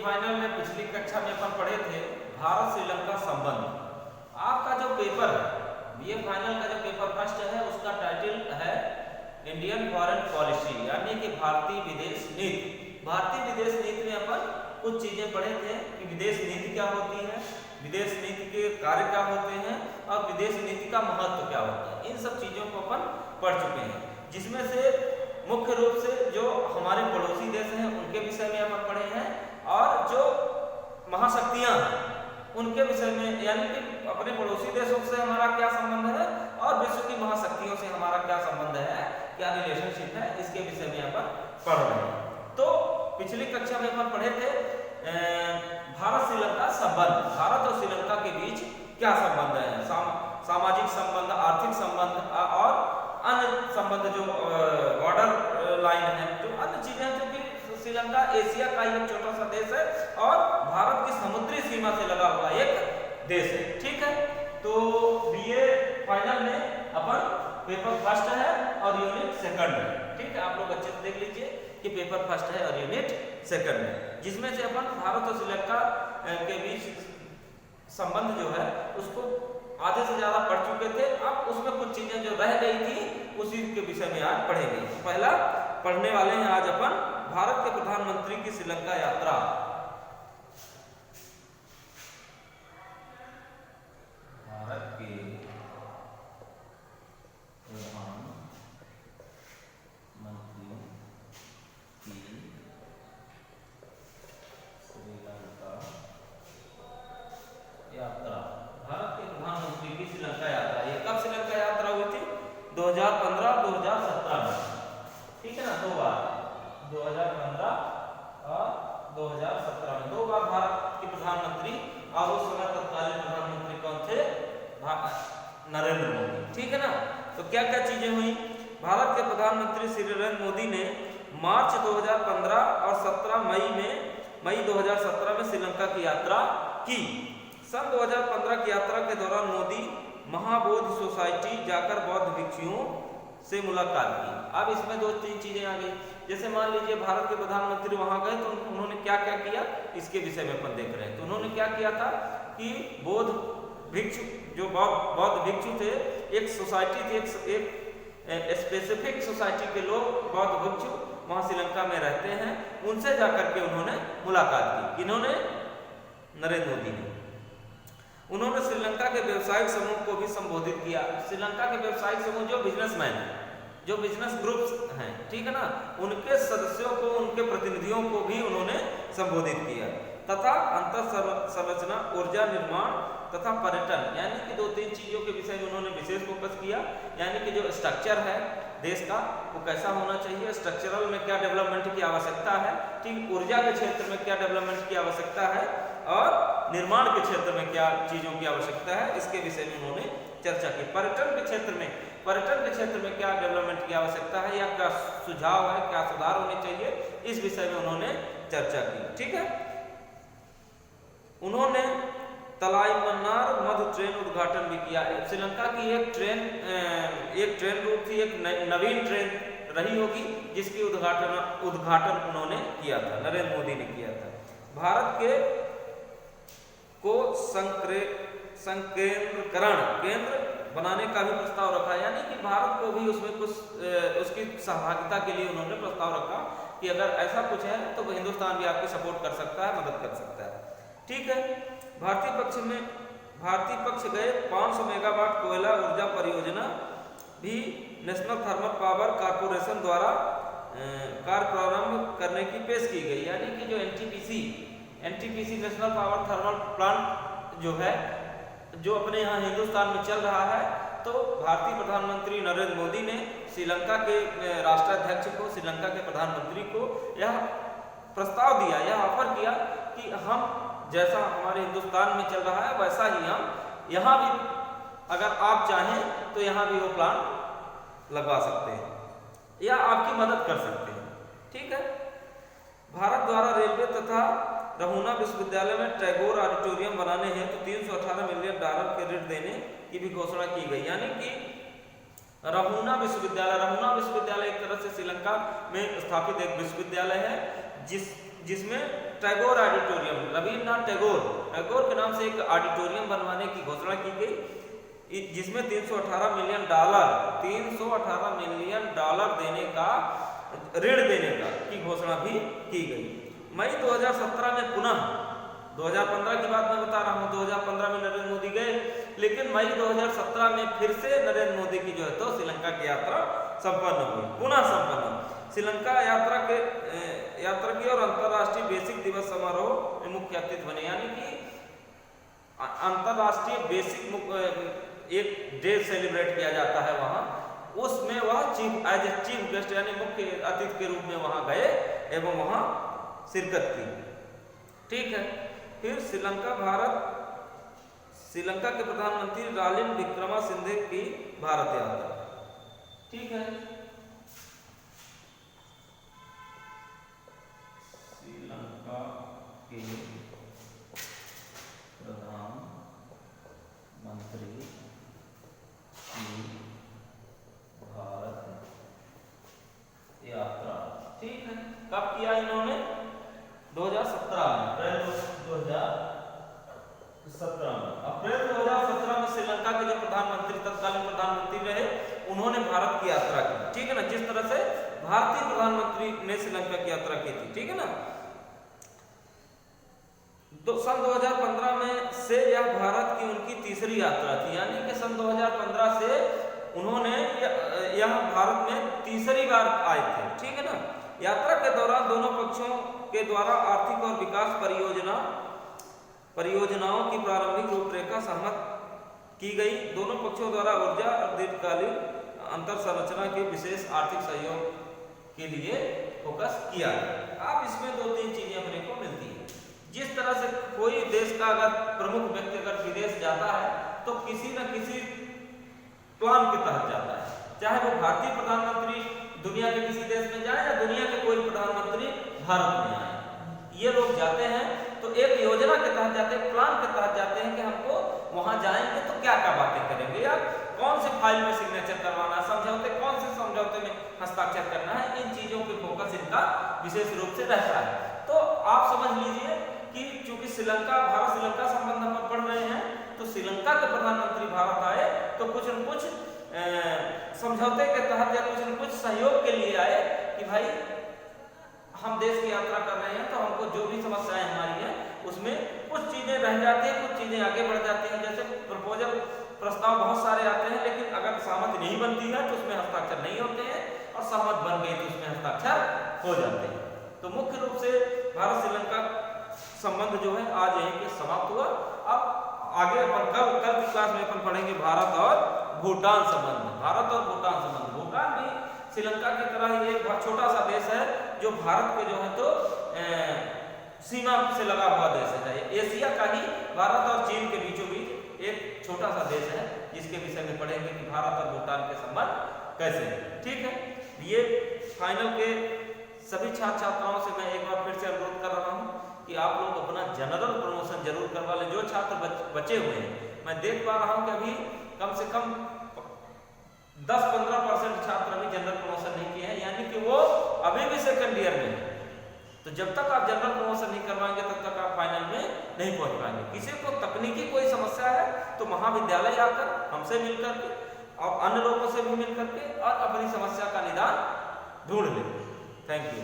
Final में पिछली कक्षा में अपन पढ़े थे भारत श्रीलंका संबंध। आपका जो पेपर है बीए फाइनल का जो पेपर फर्स्ट है उसका टाइटल है इंडियन फॉरेन पॉलिसी, यानी कि भारतीय विदेश नीति। भारतीय विदेश नीति में अपन कुछ चीजें पढ़े थे कि विदेश नीति क्या होती है, विदेश नीति के कार्य क्या होते हैं और विदेश नीति का महत्व क्या होता है। इन सब चीजों को अपन पढ़ चुके हैं, जिसमें से मुख्य रूप से जो हमारे पड़ोसी देश हैं उनके विषय में अपन पढ़े हैं और जो महाशक्तियां हैं उनके विषय में, यानी कि अपने पड़ोसी देशों से हमारा क्या संबंध है और विश्व की महाशक्तियों से हमारा क्या संबंध है, क्या रिलेशनशिप है, इसके विषय में अपन पढ़ रहे हैं। तो पिछली कक्षा में अपन पढ़े थे भारत श्रीलंका संबंध, भारत और श्रीलंका के बीच क्या संबंध है, सामाजिक संबंध, आर्थिक संबंध और अन्य संबंध, जो बॉर्डर लाइन है, जो अन्य चीजें हैं, जो कि श्रीलंका एशिया का एक छोटा सा देश है और भारत की समुद्री सीमा से लगा हुआ एक देश है। ठीक है, तो बीए फाइनल में अपन पेपर फर्स्ट है और यूनिट सेकंड है। ठीक है, आप लोग अच्छे से देख लीजिए कि पेपर फर्स्ट है और यूनिट सेकंड है, जिसमें से अपन भारत और श्रीलंका के बीच संबंध जो है उसको आधे से ज्यादा पढ़ चुके थे। अब उसमें कुछ चीजें जो रह गई थी उसी के विषय में आज पढ़ेंगे। पहला पढ़ने वाले हैं आज अपन भारत के प्रधानमंत्री की श्रीलंका यात्रा। भारत के प्रधानमंत्री की श्रीलंका यात्रा, भारत के प्रधानमंत्री की श्रीलंका यात्रा। ये कब श्रीलंका यात्रा हुई थी? 2015-2017 में। ठीक है ना, दो बार, 2015 और 2017 में दो बार भारत के प्रधानमंत्री, और उस समय तत्कालीन प्रधानमंत्री कौन थे? नरेंद्र मोदी। ठीक है ना, तो क्या क्या चीजें हुई? भारत के प्रधानमंत्री श्री नरेंद्र मोदी ने मार्च 2015 और 17 मई 2017 में श्रीलंका की यात्रा की। सन 2015 की यात्रा के दौरान मोदी महाबोधि सोसाइटी जाकर बौद्ध भिक्षुओं से मुलाकात की। अब इसमें दो तीन चीजें आ गई, जैसे मान लीजिए भारत के प्रधानमंत्री वहां गए तो उन्होंने क्या क्या किया, इसके विषय में अपन देख रहे हैं। तो उन्होंने क्या किया था कि बौद्ध भिक्षु, जो बौद्ध भिक्षु थे, एक सोसाइटी थी, एक स्पेसिफिक सोसाइटी के लोग बौद्ध भिक्षु वहां श्रीलंका में रहते हैं, उनसे जाकर के उन्होंने मुलाकात की। इन्होंने नरेंद्र मोदी ने उन्होंने श्रीलंका के व्यवसायिक समूह को भी संबोधित किया। श्रीलंका के व्यवसायिक समूह जो बिजनेसमैन हैं, जो बिजनेस ग्रुप्स हैं, ठीक है ना, उनके सदस्यों को, उनके प्रतिनिधियों को भी उन्होंने संबोधित किया, तथा अंतर संरचना, ऊर्जा निर्माण तथा पर्यटन, यानी कि दो तीन चीजों के विषय में उन्होंने विशेष फोकस किया। यानी कि जो स्ट्रक्चर है देश का वो कैसा होना चाहिए, स्ट्रक्चरल में क्या डेवलपमेंट की आवश्यकता है, ठीक, ऊर्जा के क्षेत्र में क्या डेवलपमेंट की आवश्यकता है और निर्माण के क्षेत्र में क्या चीजों की आवश्यकता है, इसके विषय में उन्होंने चर्चा की। पर्यटन के क्षेत्र में क्या डेवलपमेंट की आवश्यकता है या क्या सुझाव है, क्या सुधार होने चाहिए, इस विषय में उन्होंने चर्चा की। ठीक है, उन्होंने तलाई मन्नार मध्य ट्रेन उद्घाटन भी किया। श्रीलंका की एक ट्रेन रूट थी, एक नवीन ट्रेन रही होगी, जिसकी उद्घाटन उन्होंने किया था, नरेंद्र मोदी ने किया था। भारत के को संकेंद्रीकरण केंद्र बनाने का भी प्रस्ताव रखा, यानी कि भारत को भी उसमें कुछ उसकी सहभागिता के लिए उन्होंने प्रस्ताव रखा कि अगर ऐसा कुछ है तो हिंदुस्तान भी आपकी सपोर्ट कर सकता है, मदद कर सकता है। ठीक है, भारतीय पक्ष गए 500 मेगावाट कोयला ऊर्जा परियोजना भी नेशनल थर्मल पावर कॉर्पोरेशन द्वारा कार्य प्रारंभ करने की पेश की गई। यानी कि जो NTPC national power thermal plant जो है, जो अपने यहाँ हिंदुस्तान में चल रहा है, तो भारतीय प्रधानमंत्री नरेंद्र मोदी ने श्रीलंका के राष्ट्राध्यक्ष को, श्रीलंका के प्रधानमंत्री को यह प्रस्ताव दिया, यह ऑफर किया कि हम जैसा हमारे हिंदुस्तान में चल रहा है वैसा ही हम यहाँ भी, अगर आप चाहें तो यहाँ भी वो प्लांट लगवा सकते हैं या आपकी मदद कर सकते हैं। ठीक है, भारत द्वारा रेलवे तथा रहुना विश्वविद्यालय में टैगोर ऑडिटोरियम बनाने हेतु तो $318 मिलियन के ऋण देने की भी घोषणा की गई। यानी कि रहुना विश्वविद्यालय एक तरह से श्रीलंका में स्थापित एक विश्वविद्यालय है, जिसमें टैगोर ऑडिटोरियम, रविन्द्रनाथ टैगोर के नाम से एक ऑडिटोरियम बनवाने की घोषणा की गई, जिसमें 318 मिलियन डॉलर देने का, ऋण देने का की घोषणा भी की गई। मई 2017 में पुनः, 2015 की बात मैं बता रहा हूँ, 2015 में नरेंद्र मोदी गए, लेकिन मई 2017 में फिर से नरेंद्र मोदी की जो है तो श्रीलंका की यात्रा संपन्न हुई, पुनः संपन्न। श्रीलंका यात्रा की और अंतर्राष्ट्रीय बेसिक दिवस समारोह में मुख्य अतिथि बने, यानी कि अंतर्राष्ट्रीय बेसिक एक डे सेलिब्रेट किया जाता है वहाँ, उसमें वह एज ए चीफ गेस्ट यानी मुख्य अतिथि के रूप में वहाँ गए एवं वहाँ शिरकत की। ठीक है, फिर श्रीलंका के प्रधानमंत्री रानिल विक्रमासिंघे की भारत यात्रा। ठीक है, श्रीलंका के प्रधानमंत्री की भारत यात्रा। ठीक है, कब किया इन्होंने? 2017 में, अप्रैल 2017 में। अप्रैल 2017 में श्रीलंका के जो प्रधानमंत्री, तत्कालीन प्रधानमंत्री रहे, उन्होंने भारत की यात्रा की। ठीक है ना, जिस तरह से भारतीय प्रधानमंत्री ने श्रीलंका की यात्रा की थी। ठीक है ना, तो सन 2015 में से यह भारत की उनकी तीसरी यात्रा थी, यानी कि सन 2015 से उन्होंने यह भारत में तीसरी बार आए थे। ठीक है ना, यात्रा के दौरान दोनों पक्षों के द्वारा आर्थिक और विकास परियोजनाओं की प्रारंभिक रूपरेखा सहमत की गई। दोनों पक्षों द्वारा ऊर्जा और दीर्घकालीन अंतर संरचना के विशेष आर्थिक सहयोग के लिए फोकस किया। अब इसमें 2-3 चीजें अपने को मिलती है। जिस तरह से कोई देश का अगर प्रमुख व्यक्ति अगर विदेश जाता है तो किसी न किसी प्लान के तहत जाता है, चाहे वो भारतीय प्रधानमंत्री दुनिया के किसी देश में जाए या दुनिया के कोई प्रधानमंत्री भारत में आए, ये लोग जाते हैं तो एक योजना के तहत जाते हैं, प्लान के तहत जाते हैं कि हमको वहां जाएंगे तो क्या क्या बातें करेंगे, या कौन से फाइल में सिग्नेचर करवाना है, समझौते कौन से समझौते में हस्ताक्षर करना है, इन चीजों पे फोकस इनका विशेष रूप से रहता है। तो आप समझ लीजिए कि चूंकि भारत श्रीलंका संबंध हम पढ़ रहे हैं, तो श्रीलंका के प्रधानमंत्री भारत आए तो कुछ न कुछ समझौते के तहत या कुछ न कुछ सहयोग के लिए आए कि भाई हम देश की यात्रा कर रहे हैं तो हमको जो भी समस्याएं हमारी हैं उसमें कुछ चीजें रह जाती हैं, कुछ चीजें आगे बढ़ जाती हैं। जैसे प्रस्ताव बहुत सारे आते हैं, लेकिन अगर सहमति नहीं बनती है तो उसमें हस्ताक्षर नहीं होते हैं, और सहमत बन गई तो उसमें हस्ताक्षर हो जाते हैं। तो मुख्य रूप से भारत श्रीलंका संबंध जो है आज यहीं पे समाप्त हुआ। अब आगे अपन कल की क्लास में अपन पढ़ेंगे भारत और भूटान संबंध। भारत और भूटान संबंध, भूटान भी श्रीलंका की तरह ही एक बहुत छोटा सा देश है जो भारत के जो है तो सीमा से लगा हुआ देश है। एशिया का ही भारत और चीन के बीचों बीच एक छोटा सा देश है, जिसके विषय में पढ़ेंगे कि भारत और भूटान के संबंध कैसे। ठीक है, ये फाइनल के सभी छात्र छात्राओं से मैं एक बार फिर से अनुरोध कर रहा हूँ कि आप लोग अपना जनरल प्रमोशन जरूर करवा लें। जो छात्र बचे हुए हैं, मैं देख पा रहा हूँ कि अभी कम से कम 10-15% छात्र अभी जनरल प्रमोशन नहीं किए हैं, यानी कि वो अभी भी सेकंड ईयर में है। तो जब तक आप जनरल प्रमोशन नहीं करवाएंगे तब तक आप फाइनल में नहीं पहुंच पाएंगे। किसी को तकनीकी कोई समस्या है तो महाविद्यालय आकर हमसे मिलकर के और अन्य लोगों से भी मिलकर के और अपनी समस्या का निदान ढूंढ लें। Thank you.